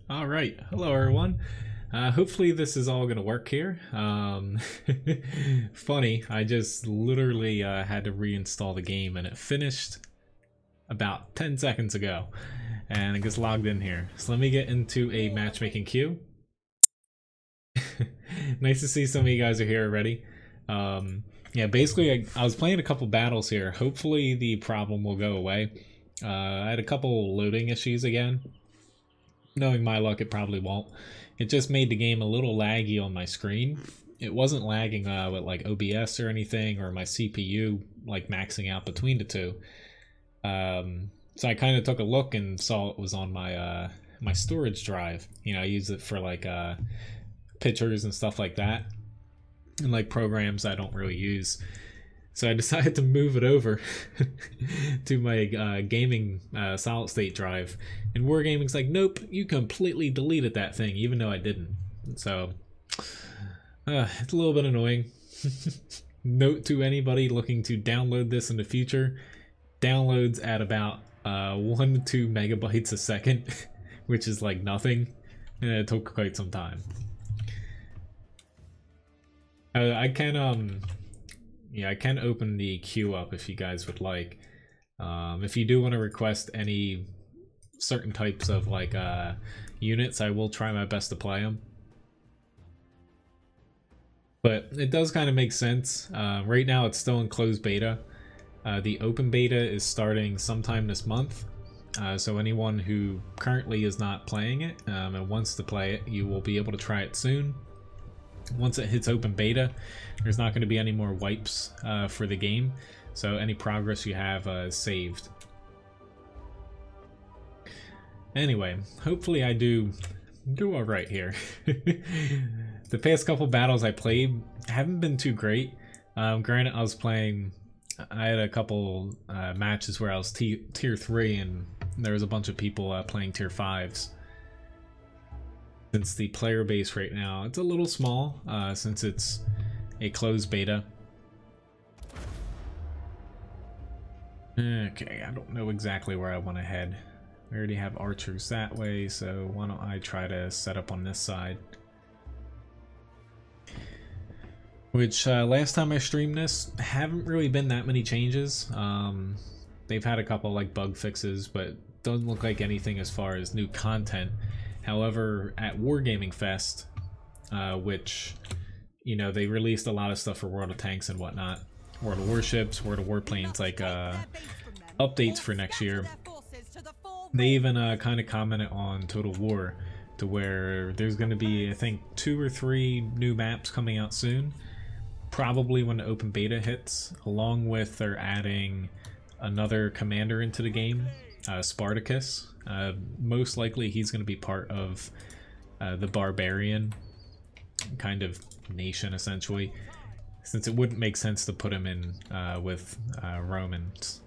All right, hello everyone. Hopefully this is all gonna work here. Funny, I just literally had to reinstall the game and it finished about 10 seconds ago. And I just logged in here. So let me get into a matchmaking queue. Nice to see some of you guys are here already. Yeah, basically I was playing a couple battles here. Hopefully the problem will go away. I had a couple loading issues again. Knowing my luck, it probably won't. It just made the game a little laggy on my screen. It wasn't lagging with like OBS or anything, or my CPU like maxing out between the two. So I kind of took a look and saw it was on my my storage drive. You know, I use it for like pictures and stuff like that, and like programs I don't really use. So I decided to move it over to my gaming solid state drive, and Wargaming's like, nope, you completely deleted that thing, even though I didn't. So it's a little bit annoying. Note to anybody looking to download this in the future: downloads at about 1 to 2 megabytes a second, which is like nothing, and it took quite some time. I can yeah, I can open the queue up if you guys would like. If you do want to request any certain types of like units, I will try my best to play them. But it does kind of make sense. Right now it's still in closed beta. The open beta is starting sometime this month. So anyone who currently is not playing it and wants to play it, you will be able to try it soon. Once it hits open beta, there's not going to be any more wipes for the game, so any progress you have is saved. Anyway, hopefully I do alright here. The past couple battles I played haven't been too great. Granted, I had a couple matches where I was tier 3 and there was a bunch of people playing tier 5s. Since the player base right now, it's a little small since it's a closed beta. Okay, I don't know exactly where I want to head. We already have archers that way, so why don't I try to set up on this side. Which, last time I streamed this, haven't really been that many changes. They've had a couple like bug fixes, but doesn't look like anything as far as new content. However, at Wargaming Fest, which, you know, they released a lot of stuff for World of Tanks and whatnot, World of Warships, World of Warplanes, like updates for next year. They even kind of commented on Total War, to where there's going to be, I think, 2 or 3 new maps coming out soon, probably when the open beta hits, along with they're adding another commander into the game, Spartacus. Most likely he's going to be part of the barbarian kind of nation, essentially, since it wouldn't make sense to put him in with Romans.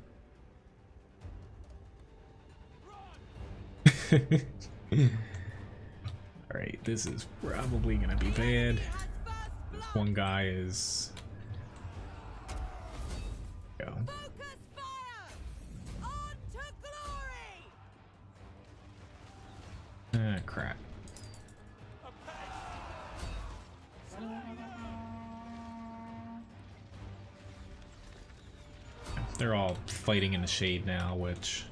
Alright, this is probably going to be bad. This one guy is... Go. Ah, crap. They're all fighting in the shade now, which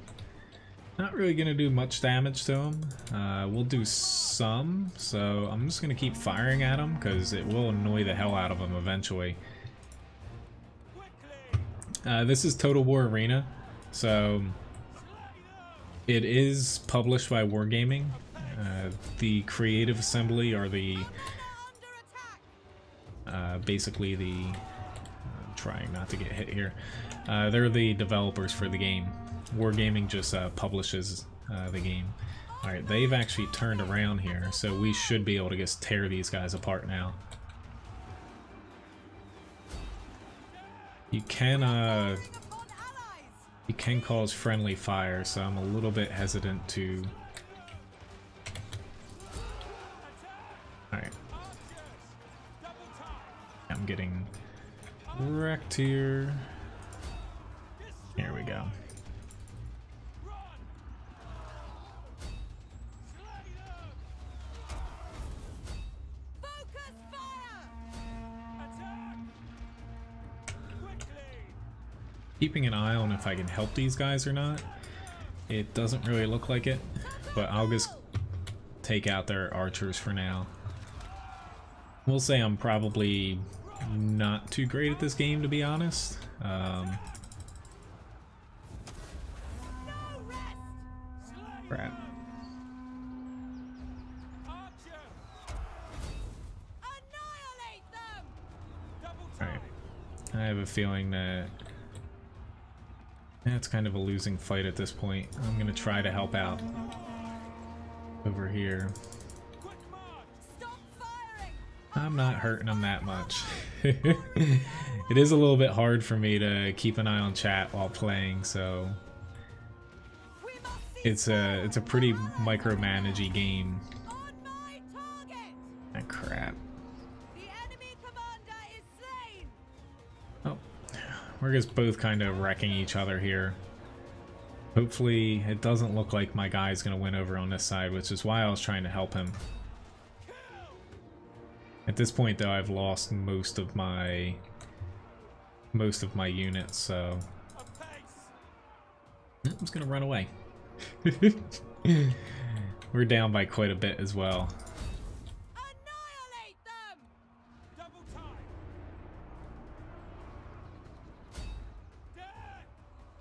not really gonna do much damage to them. We'll do some, so I'm just gonna keep firing at them because it will annoy the hell out of them eventually. This is Total War Arena, so it is published by Wargaming. The Creative Assembly are the basically the I'm trying not to get hit here. They're the developers for the game. Wargaming just publishes the game. Alright, they've actually turned around here, so we should be able to just tear these guys apart now. You can cause friendly fire, so I'm a little bit hesitant to... Alright. I'm getting wrecked here. Here we go. Keeping an eye on if I can help these guys or not. It doesn't really look like it, but I'll just take out their archers for now. We'll say I'm probably not too great at this game, to be honest. Crap. Alright. I have a feeling that it's kind of a losing fight at this point. I'm gonna try to help out over here. I'm not hurting them that much. It is a little bit hard for me to keep an eye on chat while playing, so it's a pretty micromanagey game. Ah, crap. Oh, we're just both kind of wrecking each other here. Hopefully it doesn't look like my guy's gonna win over on this side, which is why I was trying to help him. At this point though, I've lost most of my units, so I'm just gonna run away. We're down by quite a bit as well.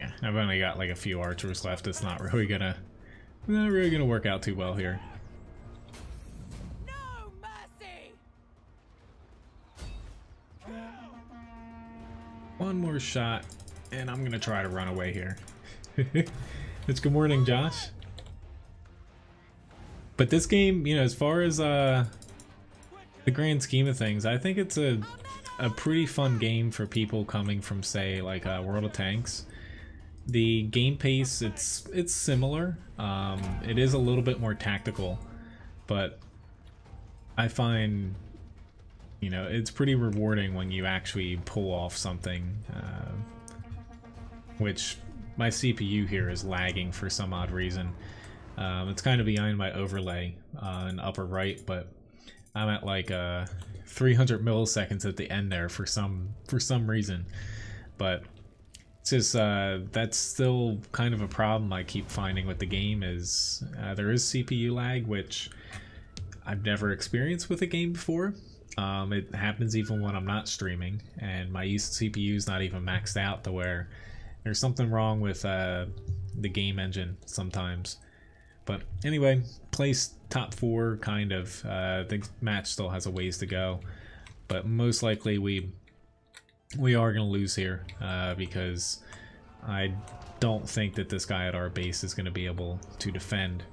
Yeah, I've only got like a few archers left. It's not really gonna work out too well here. One more shot, and I'm gonna try to run away here. It's good morning, Josh. But this game, you know, as far as the grand scheme of things, I think it's a pretty fun game for people coming from, say, like World of Tanks. The game pace, it's similar. It is a little bit more tactical, but I find, you know, it's pretty rewarding when you actually pull off something, which my CPU here is lagging for some odd reason. It's kind of behind my overlay in the upper right, but I'm at like 300 milliseconds at the end there for some reason. But it's just that's still kind of a problem I keep finding with the game is there is CPU lag, which I've never experienced with a game before. It happens even when I'm not streaming, and my CPU is not even maxed out to where there's something wrong with the game engine sometimes. But anyway, place top 4 kind of. The match still has a ways to go, but most likely we are going to lose here because I don't think that this guy at our base is going to be able to defend.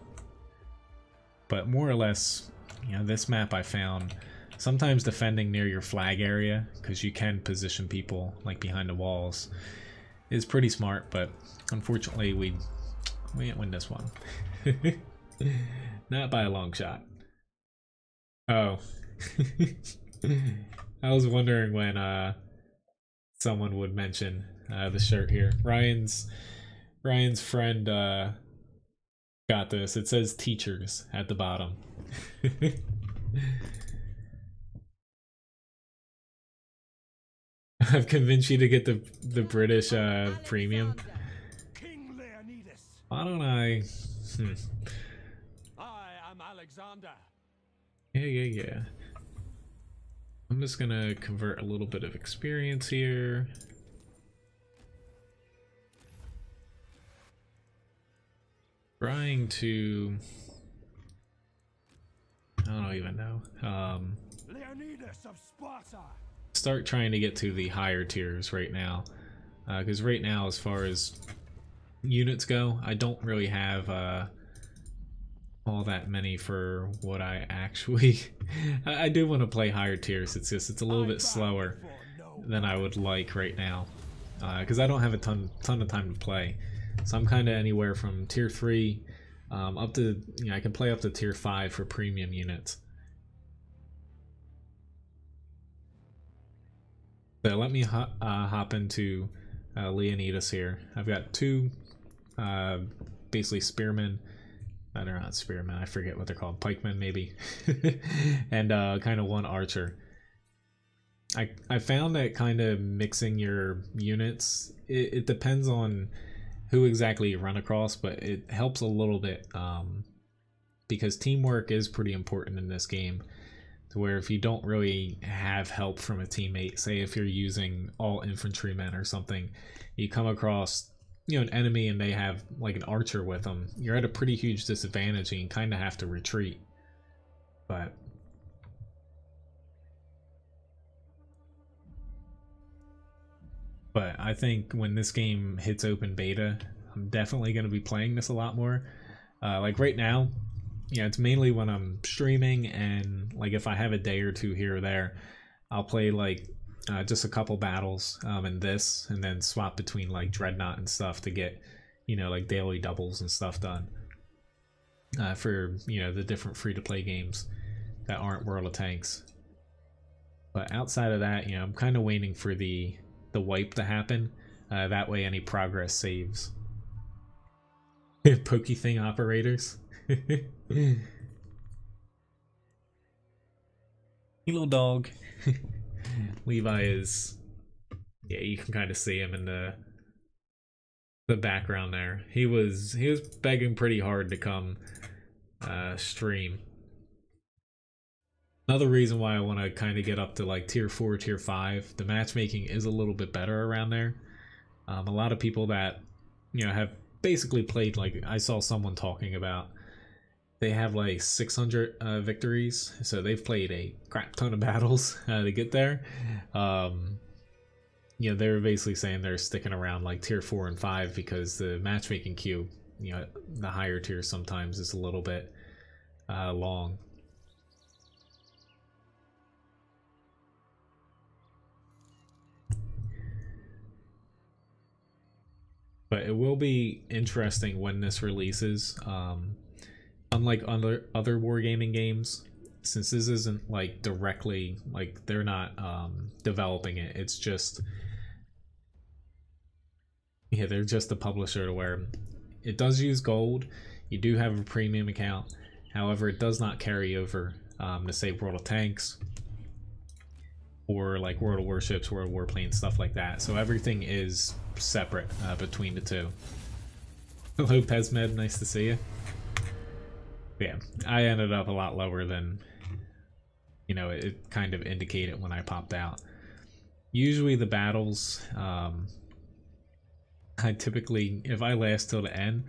But more or less, you know, this map I found, sometimes defending near your flag area, because you can position people like behind the walls, is pretty smart, but unfortunately we didn't win this one. Not by a long shot. Oh. I was wondering when someone would mention the shirt here. Ryan's friend got this. It says teachers at the bottom. I've convinced you to get the British premium. Why don't I? I am Alexander. Yeah. I'm just gonna convert a little bit of experience here. Trying to, I don't even know. Leonidas of Sparta. Start trying to get to the higher tiers right now, because right now, as far as units go, I don't really have all that many for what I actually I do want to play higher tiers. It's just it's a little bit slower than I would like right now, because I don't have a ton of time to play. So I'm kind of anywhere from tier 3 up to, you know, I can play up to tier 5 for premium units. So let me hop into Leonidas here. I've got 2 basically spearmen. They're not spearmen, I forget what they're called, pikemen maybe. And kind of 1 archer. I found that kind of mixing your units, it depends on who exactly you run across, but it helps a little bit, because teamwork is pretty important in this game, to where if you don't really have help from a teammate, say if you're using all infantrymen or something, you come across, you know, an enemy and they have like an archer with them, you're at a pretty huge disadvantage and you kind of have to retreat. But I think when this game hits open beta, I'm definitely going to be playing this a lot more. Like right now, yeah, it's mainly when I'm streaming, and like if I have a day or two here or there, I'll play like just a couple battles in this, and then swap between like Dreadnought and stuff to get, you know, like daily doubles and stuff done for, you know, the different free-to-play games that aren't World of Tanks. But outside of that, you know, I'm kind of waiting for the wipe to happen. That way any progress saves. Pokey thing operators. Hey little dog. Levi is, yeah, you can kind of see him in the background there. He was begging pretty hard to come stream. Another reason why I want to kind of get up to like tier 4, tier 5, the matchmaking is a little bit better around there. A lot of people that, you know, have basically played, like I saw someone talking about, they have like 600 victories, so they've played a crap ton of battles to get there. You know, they were basically saying they're sticking around like tier 4 and 5 because the matchmaking queue, you know, the higher tiers sometimes is a little bit long. But it will be interesting when this releases. Unlike other wargaming games, since this isn't like directly, like they're not developing it, it's just, yeah, they're just the publisher, to where it does use gold. You do have a premium account, however it does not carry over to say World of Tanks or like World of Warships, World of Warplanes, stuff like that. So everything is separate between the two. Hello Pesmed, nice to see you. Yeah, I ended up a lot lower than, you know, it kind of indicated when I popped out. Usually the battles, I typically, if I last till the end,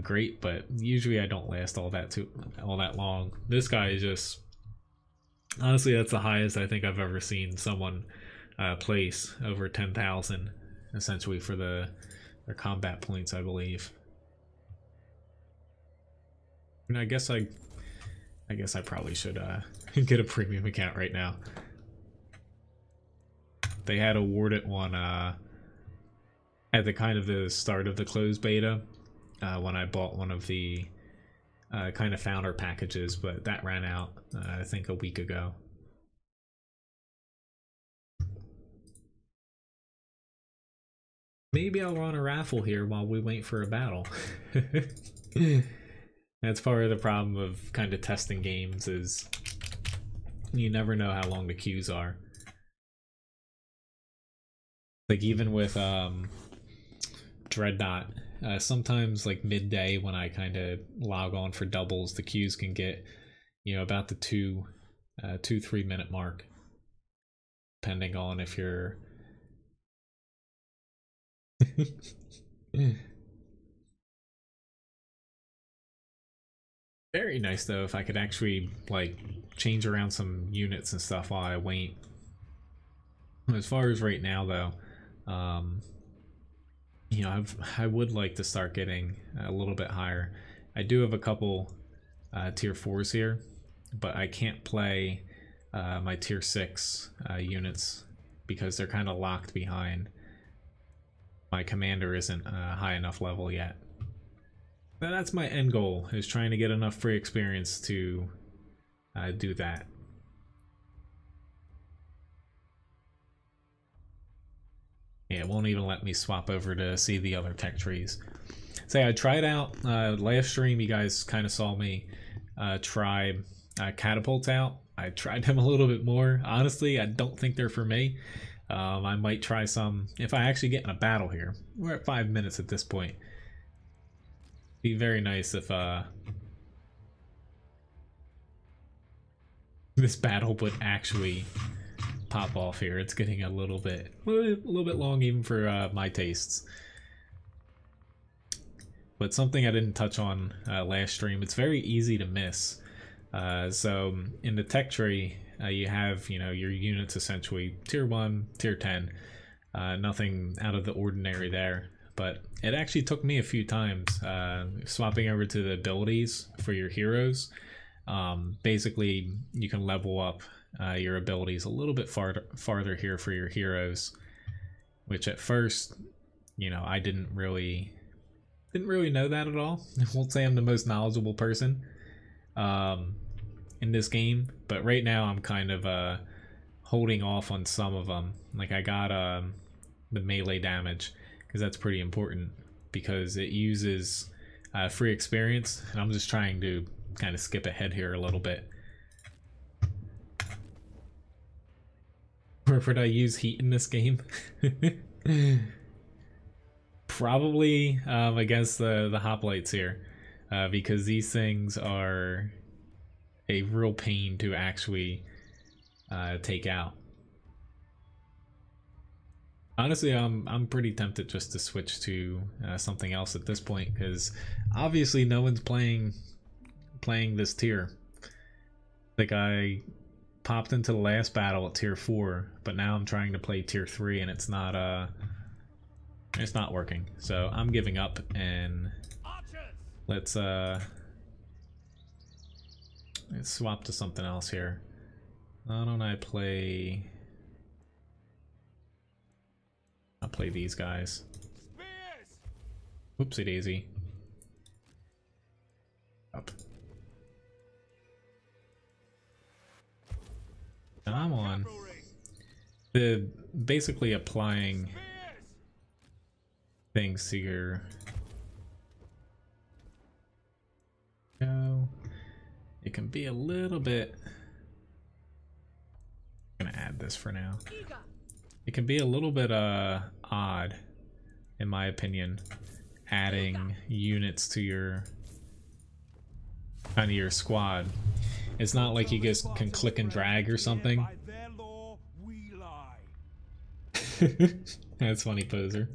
great, but usually I don't last all that long. This guy is just, honestly, that's the highest I think I've ever seen someone place, over 10,000 essentially for their combat points, I believe. And I guess I probably should get a premium account right now. They had awarded one at the kind of the start of the closed beta when I bought one of the kind of founder packages, but that ran out I think a week ago. Maybe I'll run a raffle here while we wait for a battle. That's part of the problem of kind of testing games, is you never know how long the queues are. Like even with Dreadnought, sometimes like midday when I kind of log on for doubles, the queues can get, you know, about the 2-3 minute mark, depending on if you're Very nice though if I could actually like change around some units and stuff while I wait. As far as right now though, you know, I would like to start getting a little bit higher. I do have a couple tier 4s here, but I can't play my tier 6 units because they're kind of locked behind. My commander isn't high enough level yet. But that's my end goal, is trying to get enough free experience to do that. Yeah, it won't even let me swap over to see the other tech trees. Say I tried out last stream, you guys kind of saw me try catapults out. I tried them a little bit more. Honestly, I don't think they're for me. I might try some if I actually get in a battle here. We're at 5 minutes at this point. Be very nice if this battle would actually pop off here. It's getting a little bit long even for my tastes. But something I didn't touch on last stream, it's very easy to miss. So in the tech tree, you have, you know, your units essentially tier 1, tier 10. Nothing out of the ordinary there. But it actually took me a few times swapping over to the abilities for your heroes. Basically, you can level up your abilities a little bit farther here for your heroes, which at first, you know, I didn't really know that at all. I won't say I'm the most knowledgeable person in this game, but right now I'm kind of holding off on some of them. Like I got the melee damage, because that's pretty important because it uses free experience, and I'm just trying to kind of skip ahead here a little bit. Or would I use heat in this game? Probably against the hoplites here, because these things are a real pain to actually take out. Honestly, I'm pretty tempted just to switch to something else at this point, because obviously no one's playing this tier. Like I popped into the last battle at tier 4, but now I'm trying to play tier 3 and it's not working. So I'm giving up, and let's swap to something else here. Why don't I play? I'll play these guys. Whoopsie daisy. Up. Now I'm on the basically applying things to your go. It can be a little bit. I'm gonna add this for now. It can be a little bit odd, in my opinion, adding units to your kind of your squad. It's not like you just can click and drag or something. That's funny, poser.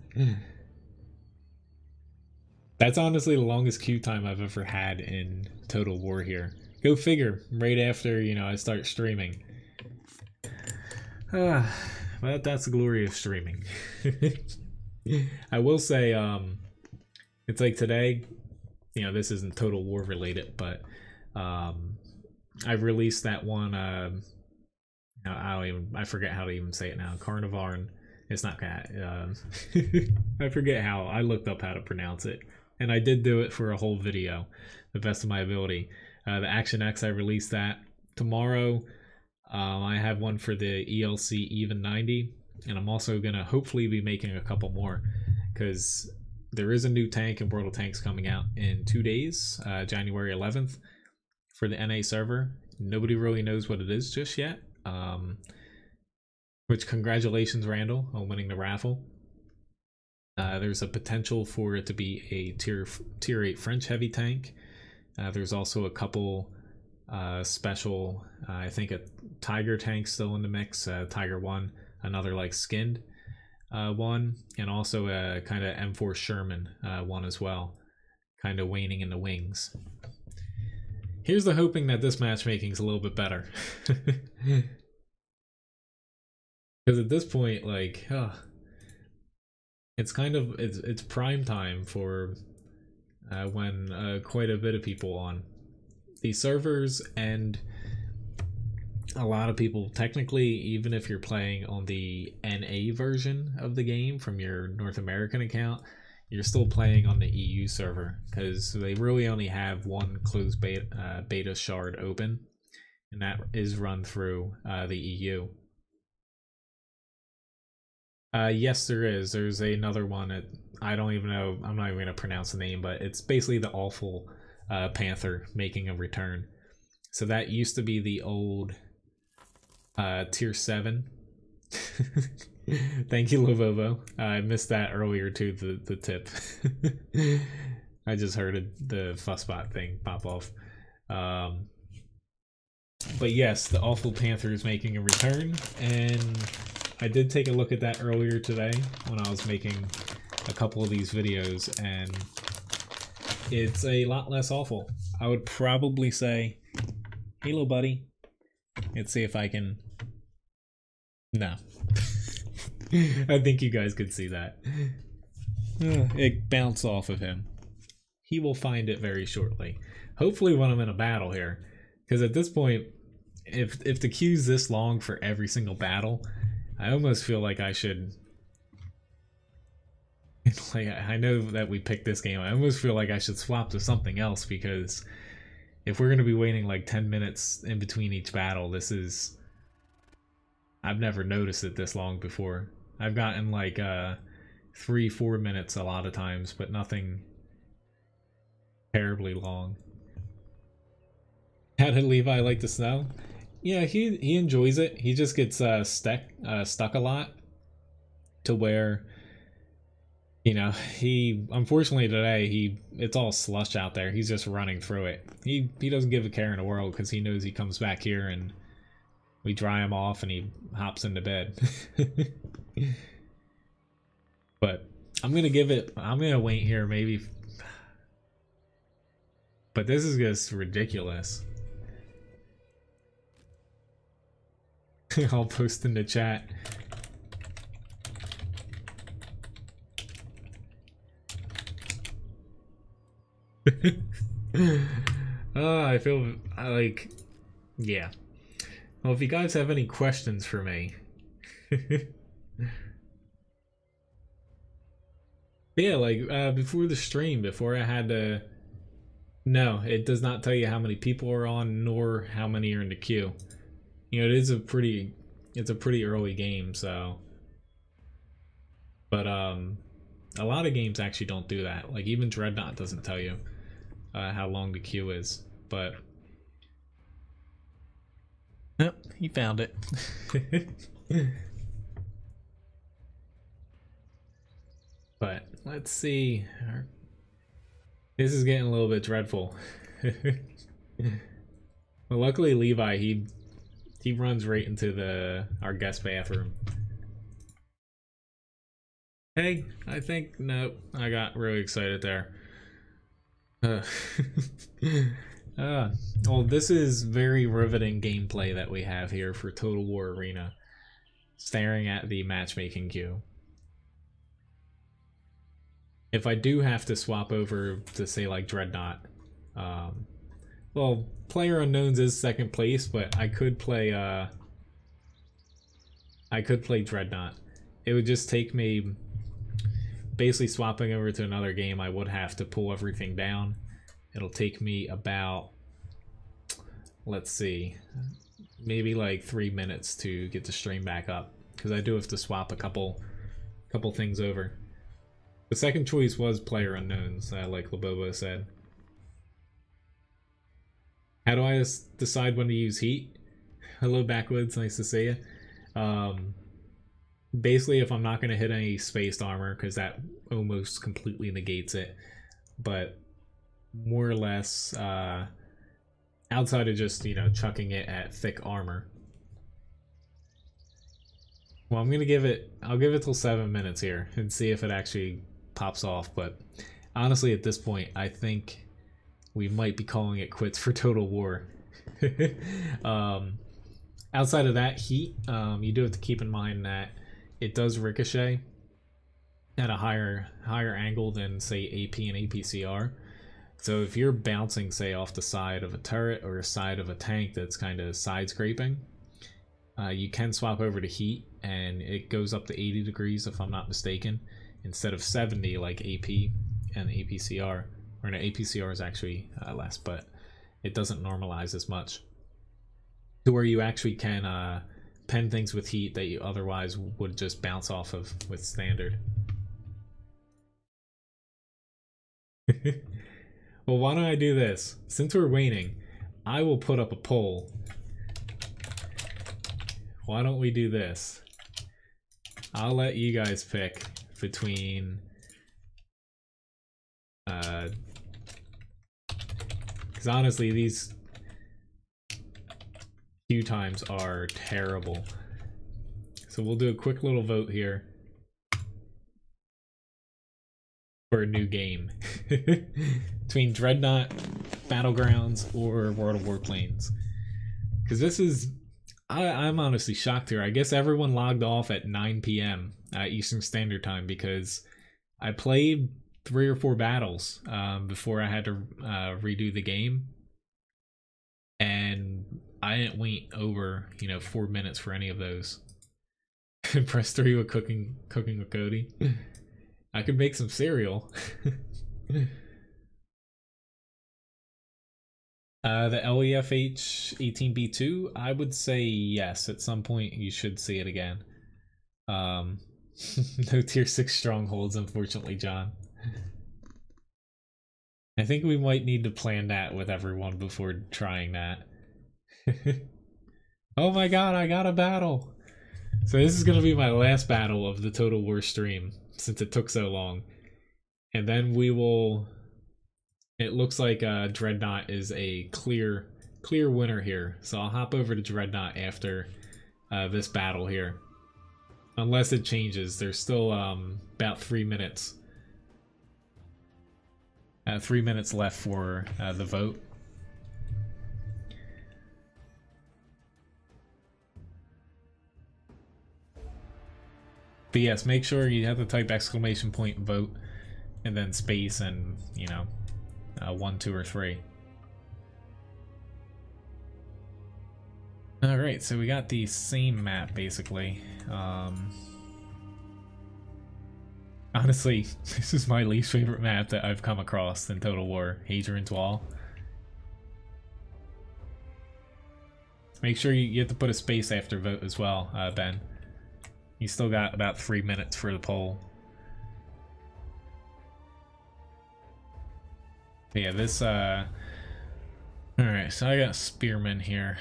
That's honestly the longest queue time I've ever had in Total War here. Go figure, right after, you know, I start streaming. But that's the glory of streaming. I will say, it's like today, you know, this isn't Total War related, but I released that one, I forget how to even say it now, Carnivarn. It's not that, I forget how, I looked up how to pronounce it, and I did do it for a whole video, the best of my ability. The Action X, I released that tomorrow. I have one for the ELC Even 90, and I'm also gonna hopefully be making a couple more, because there is a new tank in World of Tanks coming out in 2 days, January 11th, for the NA server. Nobody really knows what it is just yet, which congratulations, Randall, on winning the raffle. There's a potential for it to be a tier 8 French heavy tank. There's also a couple special, I think a Tiger tank still in the mix, Tiger 1, another like skinned one, and also a kind of M4 Sherman one as well, kind of waning in the wings. Here's the hoping that this matchmaking is a little bit better. Because at this point, like, it's kind of, it's prime time for when quite a bit of people on these servers, and a lot of people, technically, even if you're playing on the NA version of the game from your North American account, you're still playing on the EU server, because they really only have one closed beta shard open, and that is run through the EU. Yes, there is. There's another one. I don't even know. I'm not even going to pronounce the name, but it's basically the awful Panther making a return. So that used to be the old Tier 7. Thank you, Lovovo. I missed that earlier too, the tip. I just heard the fussbot thing pop off. But yes, the Awful Panther is making a return, and I did take a look at that earlier today when I was making a couple of these videos, and it's a lot less awful. I would probably say, hey little buddy, let's see if I can... No. I think you guys could see that. It bounced off of him. He will find it very shortly. Hopefully when I'm in a battle here. Because at this point, if the queue's this long for every single battle, I almost feel like I should... Like, I know that we picked this game. I almost feel like I should swap to something else, because if we're going to be waiting like 10 minutes in between each battle, this is... I've never noticed it this long before. I've gotten like 3-4 minutes a lot of times, but nothing terribly long. How did Levi like the snow? Yeah, he enjoys it. He just gets stuck a lot, to where, you know, he unfortunately today it's all slush out there. He's just running through it. He doesn't give a care in the world, because he knows he comes back here and we dry him off and he hops into bed. But I'm gonna wait here maybe. But this is just ridiculous. I'll post in the chat. I feel like, yeah. Well, if you guys have any questions for me. Yeah, like before the stream, before I had to... No, it does not tell you how many people are on, nor how many are in the queue. You know, it's a pretty early game, so... But, a lot of games actually don't do that. Like, even Dreadnought doesn't tell you how long the queue is, but... Yep, he found it. But, let's see... This is getting a little bit dreadful. Well, luckily Levi, he runs right into our guest bathroom. Hey, I think... Nope, I got really excited there. Well, this is very riveting gameplay that we have here for Total War Arena. Staring at the matchmaking queue. If I do have to swap over to, say, like Dreadnought, well, Player Unknowns is second place, but I could play Dreadnought. It would just take me, basically swapping over to another game, I would have to pull everything down. It'll take me about, let's see, maybe like 3 minutes to get the stream back up, because I do have to swap a couple things over. The second choice was Player Unknowns, like Labobo said. How do I decide when to use heat? Hello Backwoods, nice to see you. Basically, if I'm not going to hit any spaced armor, because that almost completely negates it, but more or less, outside of just, you know, chucking it at thick armor. Well, I'll give it till 7 minutes here and see if it actually pops off, but honestly at this point I think we might be calling it quits for Total War. Outside of that, heat, you do have to keep in mind that it does ricochet at a higher angle than, say, AP and APCR. So if you're bouncing, say, off the side of a turret or a side of a tank that's kind of side scraping, you can swap over to heat, and it goes up to 80 degrees if I'm not mistaken, instead of 70 like AP and APCR. Or no, APCR is actually less, but it doesn't normalize as much. To where you actually can pen things with heat that you otherwise would just bounce off of with standard. Well, why don't I do this? Since we're waiting, I will put up a poll. why don't we do this? I'll let you guys pick between because honestly these queue times are terrible. So we'll do a quick little vote here for a new game between Dreadnought, Battlegrounds, or World of Warplanes. Because this is, I'm honestly shocked here. I guess everyone logged off at 9 p.m. Eastern Standard Time because I played 3 or 4 battles before I had to redo the game, and I didn't wait over 4 minutes for any of those. Press 3 with cooking with Cody. I could make some cereal. The LEFH 18B2, I would say yes. At some point, you should see it again. No tier 6 strongholds, unfortunately, John. I think we might need to plan that with everyone before trying that. Oh my god, I got a battle! So this is going to be my last battle of the Total War stream, since it took so long. And then we will... It looks like Dreadnought is a clear winner here. So I'll hop over to Dreadnought after this battle here. Unless it changes. There's still about 3 minutes. 3 minutes left for the vote. But yes, make sure you have to type !vote and then space and 1, 2, or 3. Alright, so we got the same map basically. Honestly, this is my least favorite map that I've come across in Total War, Hadrian's Wall. Make sure you have to put a space after vote as well, Ben. You still got about 3 minutes for the poll. But yeah, this, alright, so I got Spearman here.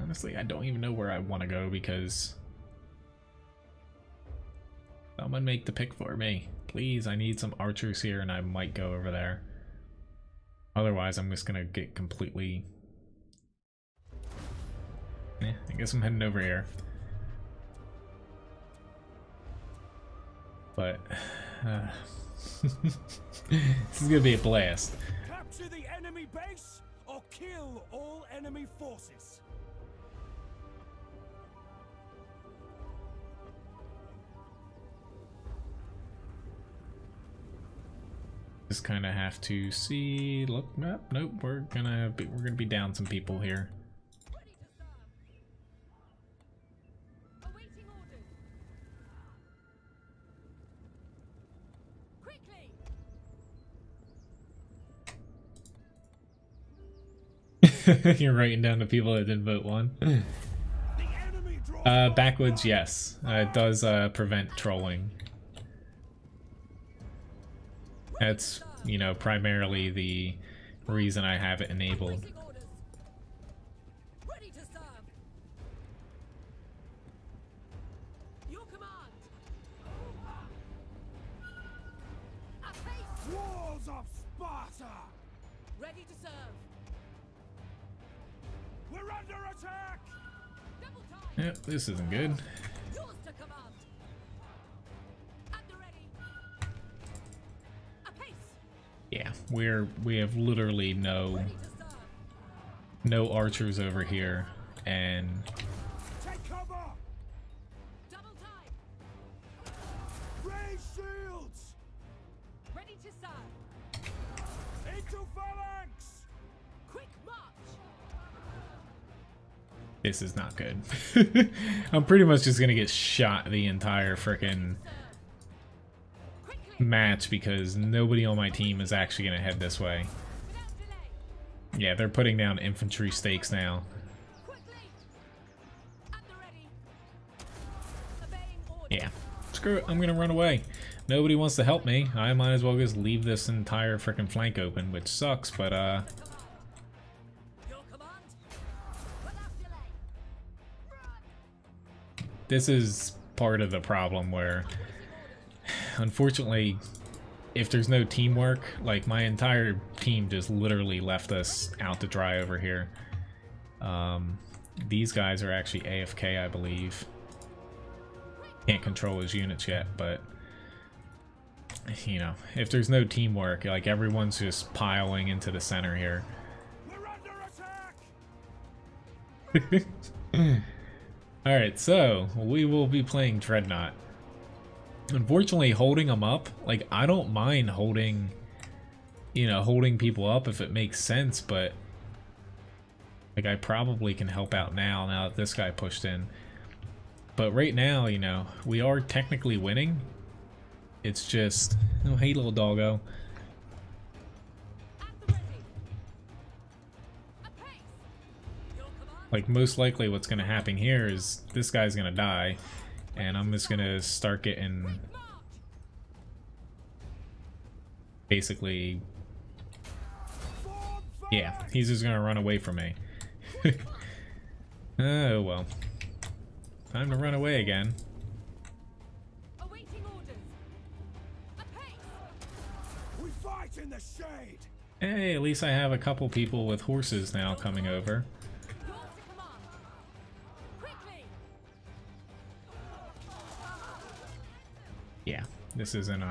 Honestly, I don't even know where I want to go because... Someone make the pick for me. Please, I need some archers here and I might go over there. Otherwise, I'm just gonna get completely... I guess I'm heading over here. But this is gonna be a blast. Capture the enemy base or kill all enemy forces. Just kind of have to see. Look, nope. We're gonna be down some people here. You're writing down the people that didn't vote one. Backwoods, yes. It does prevent trolling. That's, primarily the reason I have it enabled. Walls of Sparta! Ready to serve. We're under attack! Yep, this isn't good. Yours to command. At the ready. Apace. Yeah, we have literally no archers over here, and Take cover. Double time. Raise shields. Ready to serve. Into phalanx. Quick march. this is not good. I'm pretty much just gonna get shot the entire frickin' match because nobody on my team is actually gonna head this way. Yeah, they're putting down infantry stakes now. Yeah, screw it, I'm gonna run away. Nobody wants to help me. I might as well just leave this entire frickin' flank open, which sucks, but this is part of the problem where, unfortunately, if there's no teamwork, like my entire team just literally left us out to dry over here. These guys are actually AFK, I believe. Can't control his units yet, but you know, if there's no teamwork, like everyone's just piling into the center here. We're under attack. Alright, so we will be playing Dreadnought. Unfortunately, holding them up, like I don't mind holding, you know, holding people up if it makes sense, but like I probably can help out now that this guy pushed in. But right now, you know, we are technically winning. It's just, oh hey little doggo. Like most likely what's gonna happen here is this guy's gonna die, and I'm just gonna start getting basically, yeah, he's just gonna run away from me. Oh well. Time to run away again. Awaiting orders. Apace. We fight in the shade. Hey, at least I have a couple people with horses now coming over. Yours to command. Quickly. Yeah, this isn't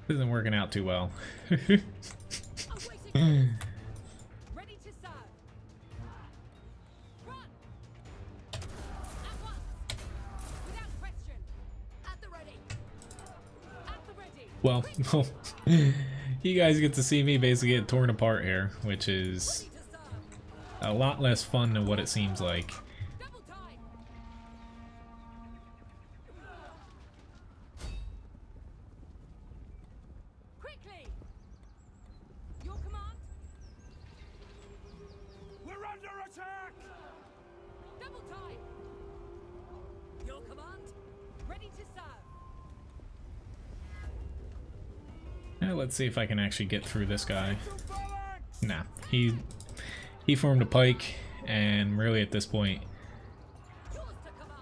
working out too well. Awaiting orders. Ready to serve. Run. At once. Without question. At the ready. At the ready. Well, you guys get to see me basically get torn apart here, which is Ready to serve. a lot less fun than what it seems like. Double time. Quickly. Your command. We're under attack. Double time. Your command. Ready to serve. Let's see if I can actually get through this guy. To phalanx. Nah, he formed a pike, and really at this point, Yours to command.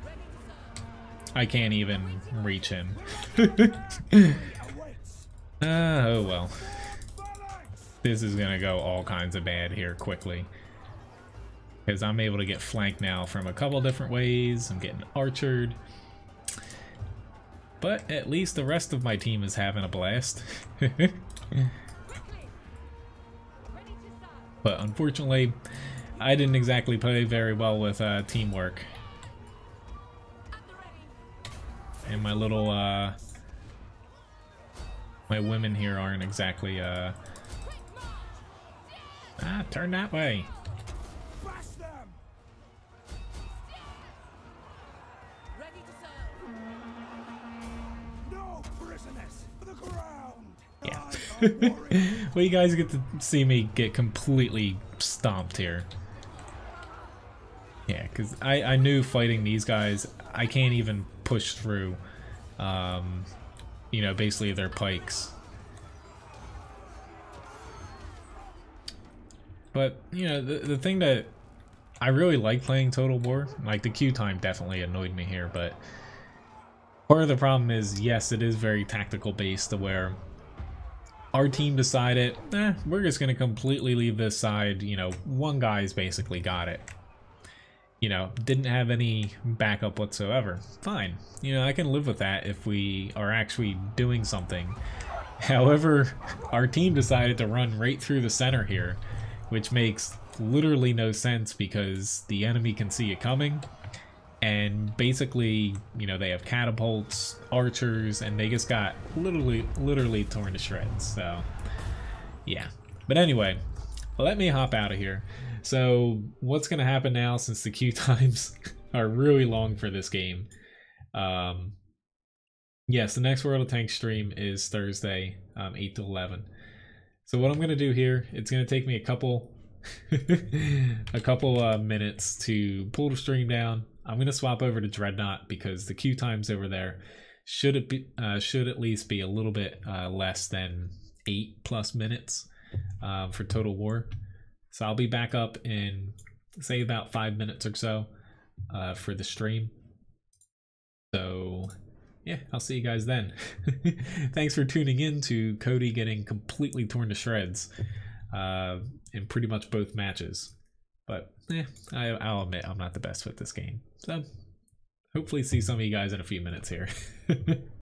Ready to serve. I can't even reach him. Awaits. Oh well. Phalanx. This is gonna go all kinds of bad here quickly. Because I'm able to get flanked now from a couple different ways. I'm getting archered. But at least the rest of my team is having a blast. Quickly. Ready to serve. But unfortunately, I didn't exactly play very well with teamwork. At the ready. And my little, my women here aren't exactly, Quick march. turn that way. Bash them. Ready to serve. No prisoners. To the ground. Yeah. I am warrior. Well, you guys get to see me get completely stomped here. Yeah, because I knew fighting these guys, I can't even push through, you know, basically their pikes. But, you know, the thing that I really like playing Total War, like the queue time definitely annoyed me here, but part of the problem is, yes, it is very tactical based to where our team decided, we're just going to completely leave this side, you know, one guy's basically got it. You know, didn't have any backup whatsoever. Fine. You know, I can live with that if we are actually doing something. However, our team decided to run right through the center here, which makes literally no sense because the enemy can see it coming. And basically, you know, they have catapults, archers, and they just got literally torn to shreds. So, yeah. But anyway, let me hop out of here. So, what's going to happen now since the queue times are really long for this game? Yes, the next World of Tanks stream is Thursday, 8 to 11. So what I'm going to do here, it's going to take me a couple minutes to pull the stream down. I'm going to swap over to Dreadnought because the queue times over there should at least be a little bit less than 8+ minutes for Total War. So I'll be back up in, say, about 5 minutes or so. for the stream. So yeah, I'll see you guys then. Thanks for tuning in to Cody getting completely torn to shreds in pretty much both matches. But I'll admit I'm not the best with this game. So hopefully see some of you guys in a few minutes here.